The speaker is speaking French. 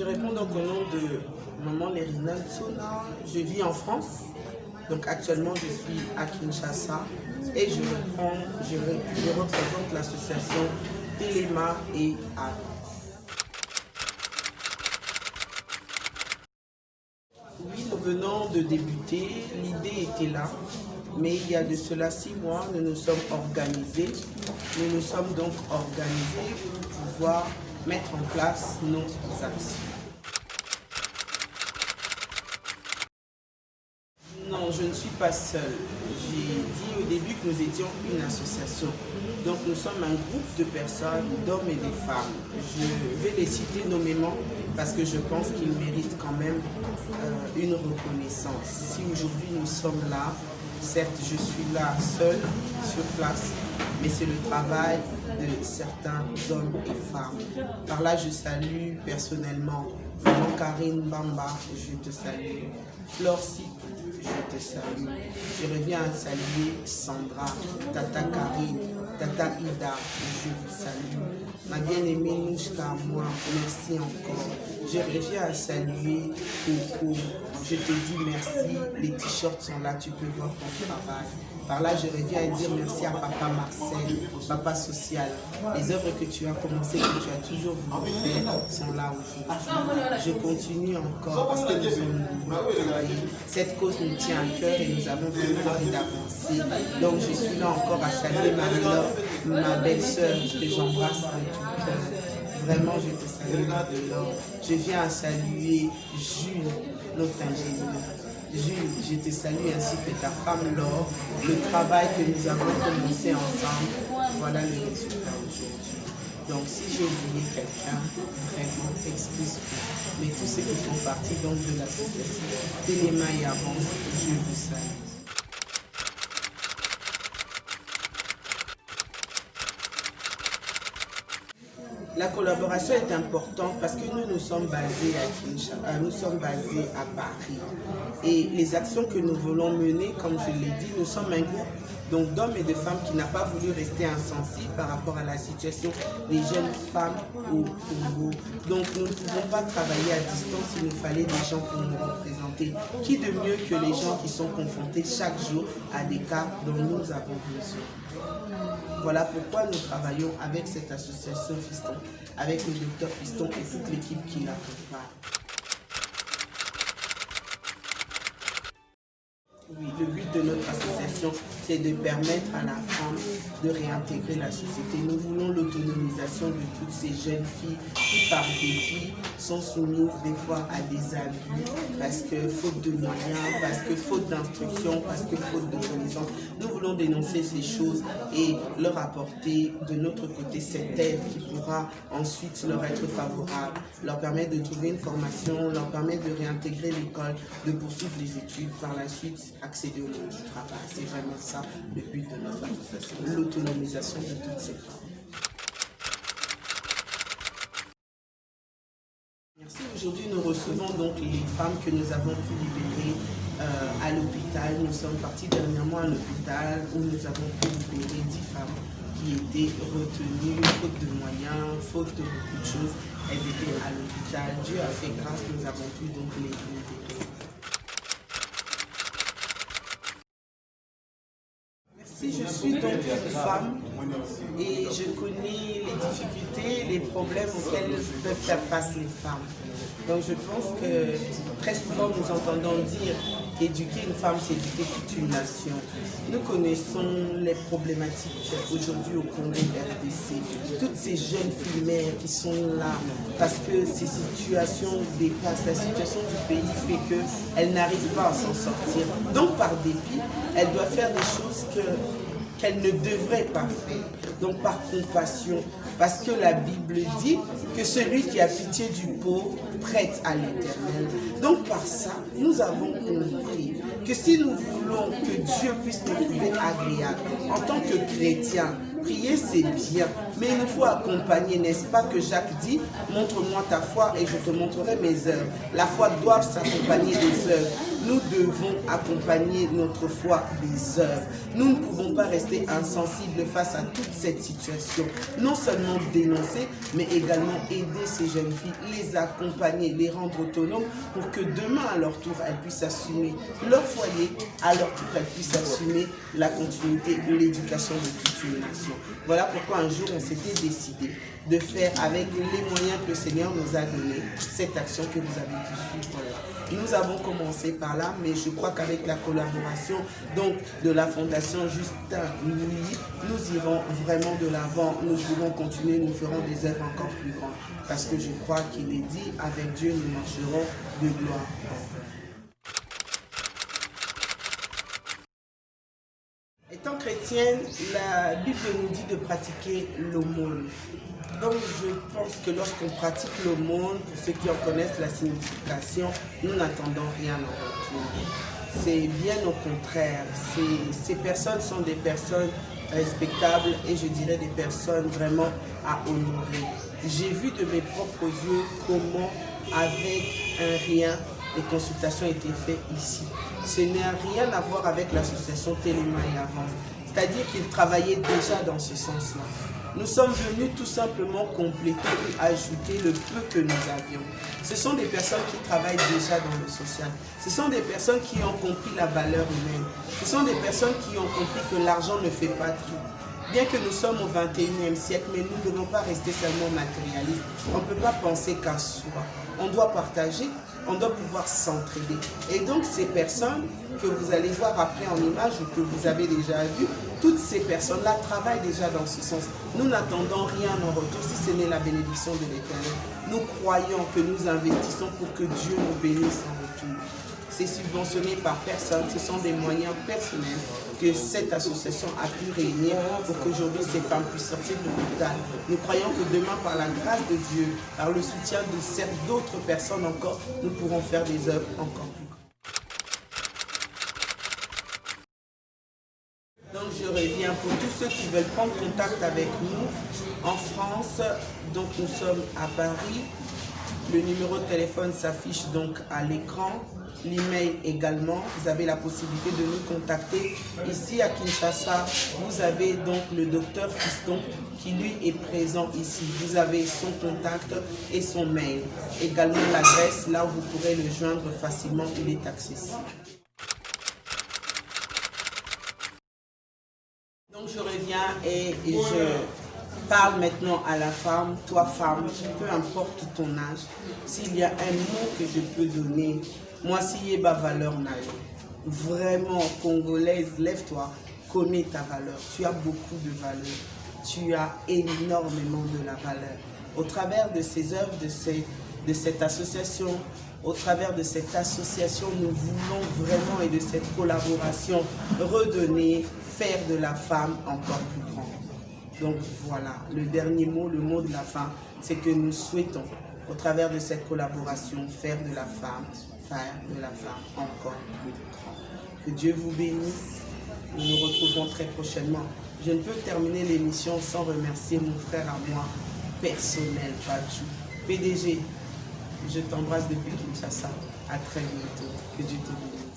Je réponds donc au nom de Maman Lerina Tsona. Je vis en France. Donc actuellement, je suis à Kinshasa et je représente l'association Téléma et Art. Oui, nous venons de débuter. L'idée était là. Mais il y a de cela 6 mois, nous nous sommes organisés. Nous nous sommes donc organisés pour pouvoir mettre en place nos actions. Non, je ne suis pas seule. J'ai dit au début que nous étions une association. Donc nous sommes un groupe de personnes, d'hommes et de femmes. Je vais les citer nommément parce que je pense qu'ils méritent quand même une reconnaissance. Si aujourd'hui nous sommes là, certes je suis là seule sur place, mais c'est le travail de certains hommes et femmes. Par là je salue personnellement Maman Karine Bamba, je te salue. Florcy, je te salue. Je reviens à saluer Sandra, Tata Karine, Tata Ida, je vous salue. Ma bien-aimée Nouchka, moi, merci encore. Je reviens à saluer Coco, je te dis merci. Les t-shirts sont là, tu peux voir ton travail. Par là, je reviens à dire merci à Papa Marcel, Papa Social. Les œuvres que tu as commencées, que tu as toujours voulu faire, sont là aujourd'hui. Je continue encore parce que nous sommes travaillés. Cette cause nous tient à cœur et nous avons vraiment envie d'avancer. Donc je suis là encore à saluer ma belle-sœur que j'embrasse de tout cœur. Vraiment, je te salue, Marie-Laure. Je viens à saluer Jules, notre ingénieur. Jules, je te salue ainsi que ta femme Laure. Le travail que nous avons commencé ensemble, voilà le résultat aujourd'hui. Donc si j'ai oublié quelqu'un, vraiment, excuse-moi. Mais tous ceux qui font partie donc de l'association Téléma et Avance, je vous salue. La collaboration est importante parce que nous sommes basés à Kinshasa, nous sommes basés à Paris. Et les actions que nous voulons mener, comme je l'ai dit, nous sommes un groupe d'hommes et de femmes qui n'a pas voulu rester insensible par rapport à la situation des jeunes femmes au Congo. Donc nous ne pouvons pas travailler à distance, il nous fallait des gens pour nous représenter. Qui de mieux que les gens qui sont confrontés chaque jour à des cas dont nous avons besoin. Voilà pourquoi nous travaillons avec cette association Fiston, avec le docteur Fiston et toute l'équipe qui la prépare. Oui, le but de notre association, c'est de permettre à la femme de réintégrer la société. Nous voulons l'autonomisation de toutes ces jeunes filles qui, par dépit, sont soumises des fois à des abus parce que faute de moyens, parce que faute d'instruction, parce que faute de connaissances. Nous voulons dénoncer ces choses et leur apporter de notre côté cette aide qui pourra ensuite leur être favorable, leur permettre de trouver une formation, leur permettre de réintégrer l'école, de poursuivre les études, par la suite accéder au monde du travail. C'est vraiment ça le but de notre association, l'autonomisation de toutes ces femmes. Merci. Aujourd'hui, nous recevons donc les femmes que nous avons pu libérer à l'hôpital. Nous sommes partis dernièrement à l'hôpital où nous avons pu libérer 10 femmes qui étaient retenues, faute de moyens, faute de beaucoup de choses. Elles étaient à l'hôpital. Dieu a fait grâce, nous avons pu donc les libérer. Si je suis donc une femme et je connais les difficultés, les problèmes auxquels peuvent faire face les femmes. Donc je pense que très souvent nous entendons dire qu'éduquer une femme, c'est éduquer toute une nation. Nous connaissons les problématiques aujourd'hui au Congo RDC. Toutes ces jeunes filles mères qui sont là parce que ces situations dépassent. La situation du pays fait qu'elles n'arrivent pas à s'en sortir. Donc par dépit, elles doivent faire des choses qu'elles ne devraient pas faire. Donc par compassion, parce que la Bible dit que celui qui a pitié du pauvre prête à l'Éternel. Donc par ça, nous avons compris que si nous voulons que Dieu puisse nous trouver agréable, en tant que chrétiens, prier c'est bien, mais il nous faut accompagner, n'est-ce pas que Jacques dit, montre-moi ta foi et je te montrerai mes œuvres. La foi doit s'accompagner des œuvres. Nous devons accompagner notre foi des œuvres. Nous ne pouvons pas rester insensibles face à toute cette situation. Non seulement dénoncer, mais également aider ces jeunes filles, les accompagner, les rendre autonomes pour que demain, à leur tour, elles puissent assumer leur foyer, à leur tour, elles puissent assumer la continuité de l'éducation de toute une nation. Voilà pourquoi un jour, on s'était décidé de faire avec les moyens que le Seigneur nous a donnés cette action que vous avez pu suivre là. Nous avons commencé par là, mais je crois qu'avec la collaboration donc, de la Fondation Justin Louis, nous irons vraiment de l'avant, nous pourrons continuer, nous ferons des œuvres encore plus grandes. Parce que je crois qu'il est dit, avec Dieu, nous marcherons de gloire. Étant chrétienne, la Bible nous dit de pratiquer l'aumône. Donc je pense que lorsqu'on pratique l'aumône, pour ceux qui en connaissent la signification, nous n'attendons rien en retour. C'est bien au contraire. Ces personnes sont des personnes respectables et je dirais des personnes vraiment à honorer. J'ai vu de mes propres yeux comment, avec un rien, les consultations étaient faites ici. Ce n'a rien à voir avec l'association Téléma et Avance. C'est-à-dire qu'ils travaillaient déjà dans ce sens-là. Nous sommes venus tout simplement compléter et ajouter le peu que nous avions. Ce sont des personnes qui travaillent déjà dans le social. Ce sont des personnes qui ont compris la valeur humaine. Ce sont des personnes qui ont compris que l'argent ne fait pas tout. Bien que nous sommes au 21e siècle, mais nous ne devons pas rester seulement matérialistes. On ne peut pas penser qu'à soi. On doit partager, on doit pouvoir s'entraider. Et donc ces personnes que vous allez voir après en image ou que vous avez déjà vues, toutes ces personnes-là travaillent déjà dans ce sens. Nous n'attendons rien en retour si ce n'est la bénédiction de l'Éternel. Nous croyons que nous investissons pour que Dieu nous bénisse en retour. C'est subventionné par personne, ce sont des moyens personnels que cette association a pu réunir pour qu'aujourd'hui ces femmes puissent sortir de l'hôpital. Nous croyons que demain, par la grâce de Dieu, par le soutien de d'autres personnes encore, nous pourrons faire des œuvres encore plus grandes. Donc je reviens pour tous ceux qui veulent prendre contact avec nous en France. Donc nous sommes à Paris. Le numéro de téléphone s'affiche donc à l'écran. L'email également. Vous avez la possibilité de nous contacter. Ici à Kinshasa, vous avez donc le docteur Fiston qui lui est présent ici. Vous avez son contact et son mail. Également l'adresse là où vous pourrez le joindre facilement. Il est accessible. Donc je reviens et je parle maintenant à la femme, toi femme, peu importe ton âge, s'il y a un mot que je peux donner, moi si ma valeur n'a vraiment congolaise, lève-toi, connais ta valeur, tu as beaucoup de valeur, tu as énormément de la valeur. Au travers de ces œuvres, de cette association, au travers de cette association, nous voulons vraiment et de cette collaboration redonner, faire de la femme encore plus grande. Donc voilà, le dernier mot, le mot de la fin, c'est que nous souhaitons, au travers de cette collaboration, faire de la femme encore plus grande. Que Dieu vous bénisse. Nous nous retrouverons très prochainement. Je ne peux terminer l'émission sans remercier mon frère à moi, personnel, Badjou. PDG, je t'embrasse depuis Kinshasa. À très bientôt. Que Dieu te bénisse.